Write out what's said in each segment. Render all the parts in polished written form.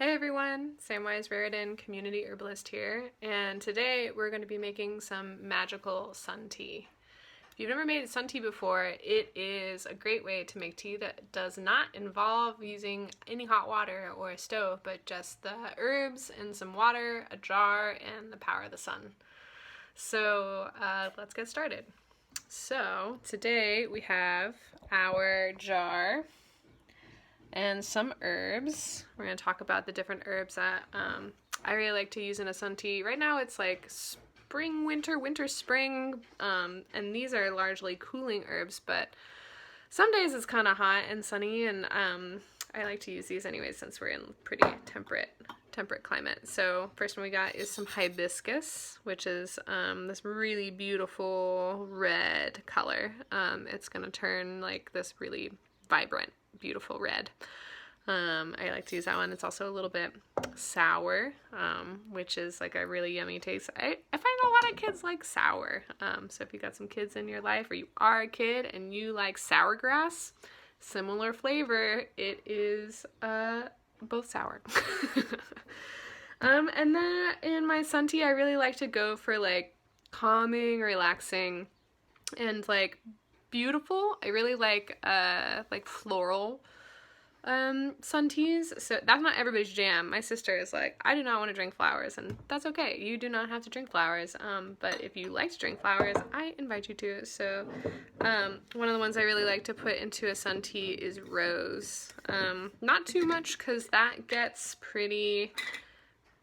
Hey everyone, Samwise Raridon Community Herbalist here, and today we're going to be making some magical sun tea. If you've never made sun tea before, it is a great way to make tea that does not involve using any hot water or a stove, but just the herbs and some water, a jar, and the power of the sun. So let's get started. So today we have our jar and some herbs. We're going to talk about the different herbs that I really like to use in a sun tea. Right now it's like spring, winter, spring, and these are largely cooling herbs, but some days it's kind of hot and sunny, and I like to use these anyway since we're in pretty temperate climate. So first one we got is some hibiscus, which is this really beautiful red color. It's going to turn like this really vibrant, beautiful red. I like to use that one. It's also a little bit sour, which is like a really yummy taste. I find a lot of kids like sour. So if you got some kids in your life, or you are a kid and you like sour grass, similar flavor, it is both sour. And then in my sun tea, I really like to go for like calming, relaxing, and like beautiful. I really like floral sun teas. So that's not everybody's jam. My sister is like, I do not want to drink flowers, and that's okay. You do not have to drink flowers. But if you like to drink flowers, I invite you to. So one of the ones I really like to put into a sun tea is rose. Not too much, because that gets pretty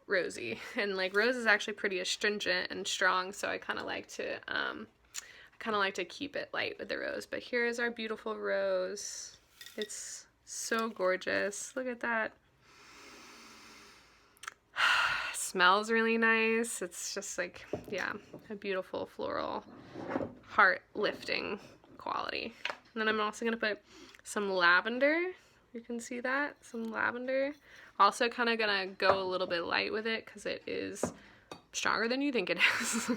rosy, and like rose is actually pretty astringent and strong, so I kind of like to keep it light with the rose. But here is our beautiful rose. It's so gorgeous. Look at that. Smells really nice. It's just like, yeah, a beautiful floral, heart-lifting quality. And then I'm also going to put some lavender. You can see that, some lavender. Also kind of going to go a little bit light with it because it is stronger than you think it is.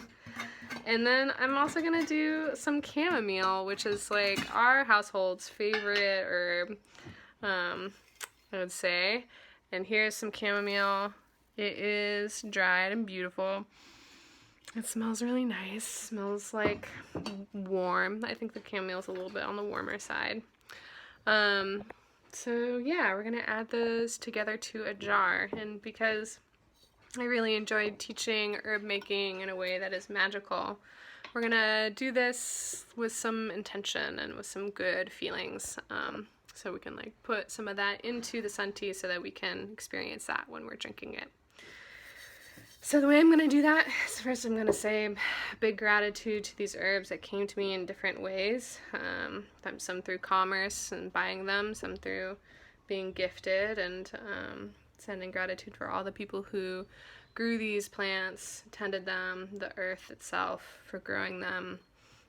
And then I'm also going to do some chamomile, which is like our household's favorite herb, I would say. And here's some chamomile. It is dried and beautiful. It smells really nice. It smells like warm. I think the chamomile is a little bit on the warmer side. So yeah, we're going to add those together to a jar. And because I really enjoyed teaching herb making in a way that is magical, we're going to do this with some intention and with some good feelings. So we can like put some of that into the sun tea so that we can experience that when we're drinking it. So the way I'm going to do that is first I'm going to say big gratitude to these herbs that came to me in different ways. Some through commerce and buying them, some through being gifted, and sending gratitude for all the people who grew these plants, tended them, the earth itself for growing them,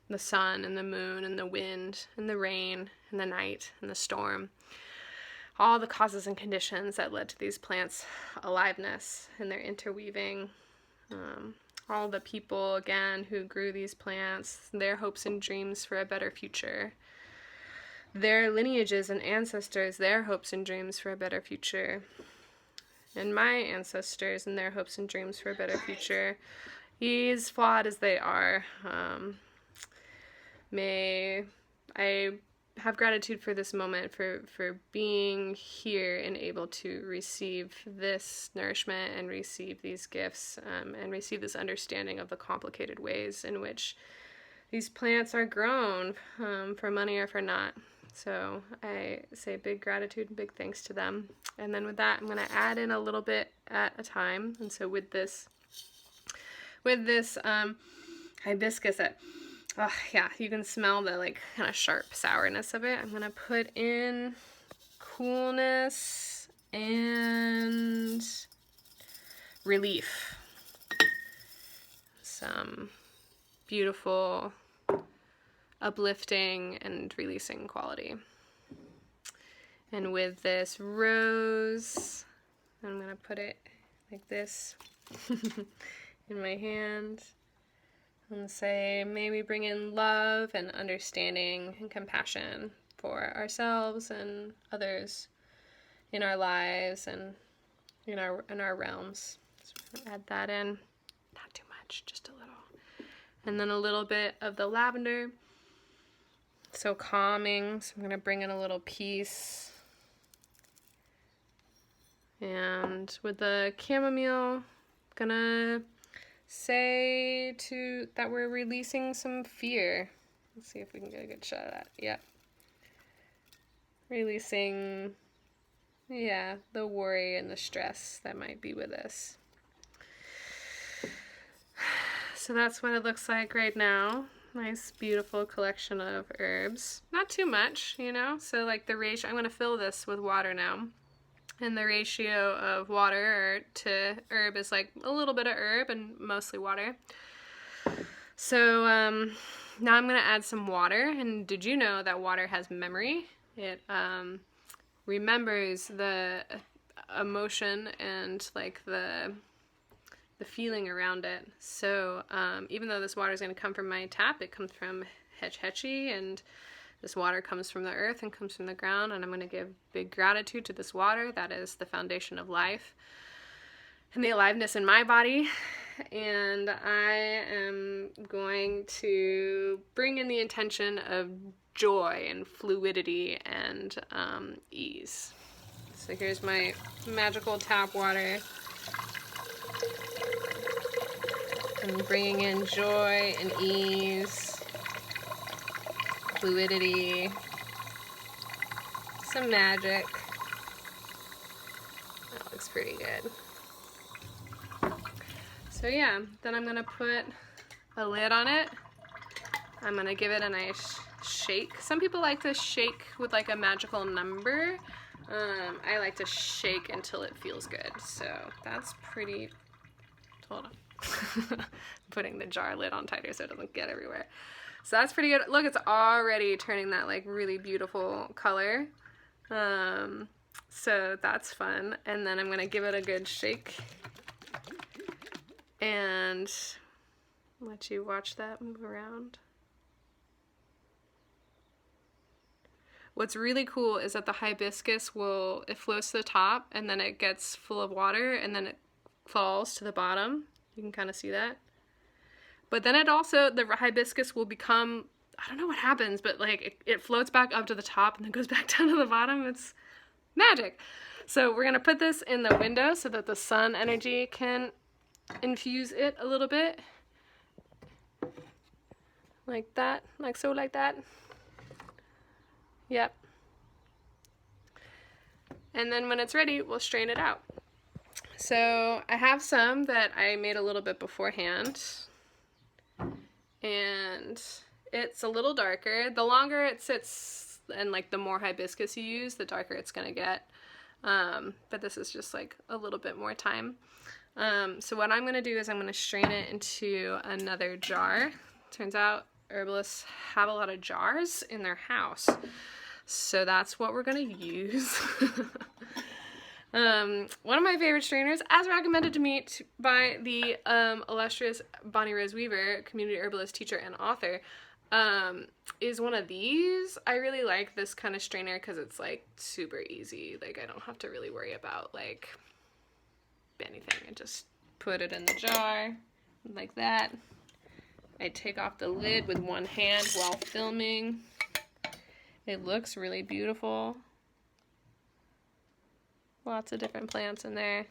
the sun and the moon and the wind and the rain and the night and the storm. All the causes and conditions that led to these plants' aliveness and their interweaving. All the people, again, who grew these plants, their hopes and dreams for a better future. Their lineages and ancestors, their hopes and dreams for a better future. And my ancestors and their hopes and dreams for a better future. As flawed as they are, may I have gratitude for this moment, for being here and able to receive this nourishment and receive these gifts, and receive this understanding of the complicated ways in which these plants are grown, for money or for not. So I say big gratitude and big thanks to them. And then with that, I'm going to add in a little bit at a time. And so with this hibiscus that, oh yeah, you can smell the like kind of sharp sourness of it. I'm going to put in coolness and relief. Some beautiful, uplifting and releasing quality. And with this rose, I'm going to put it like this in my hand and say, may we bring in love and understanding and compassion for ourselves and others in our lives, and in our realms. So we're gonna add that in. Not too much, just a little. And then a little bit of the lavender. So calming. So I'm gonna bring in a little piece. And with the chamomile, gonna say that we're releasing some fear. Let's see if we can get a good shot of that. Yep. Releasing, yeah, the worry and the stress that might be with us. So that's what it looks like right now. Nice, beautiful collection of herbs. Not too much, you know? So like the ratio, I'm gonna fill this with water now. And the ratio of water to herb is like a little bit of herb and mostly water. So now I'm going to add some water. And did you know that water has memory? It remembers the emotion and like the feeling around it. So even though this water is going to come from my tap, it comes from Hetch Hetchy, and this water comes from the earth and comes from the ground, and I'm going to give big gratitude to this water. That is the foundation of life and the aliveness in my body. And I am going to bring in the intention of joy and fluidity and ease. So here's my magical tap water. I'm bringing in joy and ease. Fluidity, some magic. That looks pretty good. So yeah, then I'm gonna put a lid on it. I'm gonna give it a nice shake. Some people like to shake with like a magical number. I like to shake until it feels good. So that's pretty, hold on. Putting the jar lid on tighter so it doesn't get everywhere. So that's pretty good. Look, it's already turning that like really beautiful color. So that's fun. And then I'm gonna give it a good shake and let you watch that move around. What's really cool is that the hibiscus it floats to the top and then it gets full of water and then it falls to the bottom. You can kind of see that. But then the hibiscus will become, I don't know what happens, but like it floats back up to the top and then goes back down to the bottom. It's magic. So we're gonna put this in the window so that the sun energy can infuse it a little bit. Like that, like so, like that. Yep. And then when it's ready, we'll strain it out. So I have some that I made a little bit beforehand. And it's a little darker. The longer it sits and like the more hibiscus you use, the darker it's gonna get. But this is just like a little bit more time. So what I'm gonna do is I'm gonna strain it into another jar. Turns out herbalists have a lot of jars in their house. So that's what we're gonna use. One of my favorite strainers, as recommended to me by the illustrious Bonnie Rose Weaver, community herbalist, teacher, and author, is one of these. I really like this kind of strainer because it's like super easy. Like I don't have to really worry about like anything. I just put it in the jar like that. I take off the lid with one hand while filming. It looks really beautiful. Lots of different plants in there.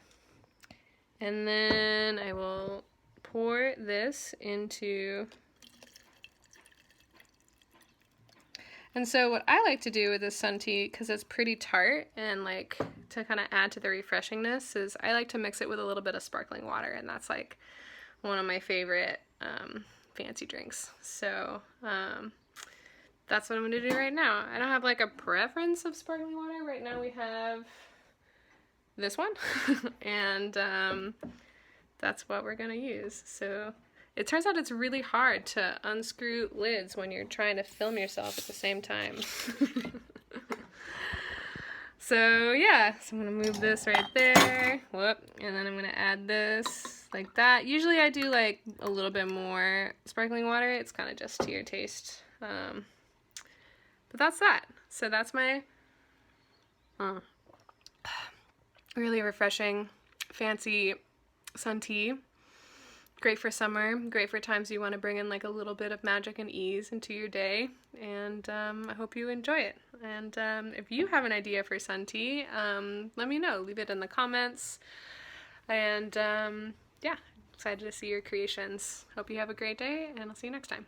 And then I will pour this into... And so what I like to do with this sun tea, because it's pretty tart and like to kind of add to the refreshingness, is I like to mix it with a little bit of sparkling water, and that's like one of my favorite fancy drinks. So that's what I'm going to do right now. I don't have like a preference of sparkling water. Right now we have this one and that's what we're going to use. So it turns out it's really hard to unscrew lids when you're trying to film yourself at the same time. So yeah, so I'm going to move this right there. Whoop. And then I'm going to add this like that. Usually I do like a little bit more sparkling water. It's kind of just to your taste. But that's that. So that's my really refreshing fancy sun tea. Great for summer, great for times you want to bring in like a little bit of magic and ease into your day, and I hope you enjoy it. And if you have an idea for sun tea, let me know. Leave it in the comments. And yeah, excited to see your creations. Hope you have a great day, and I'll see you next time.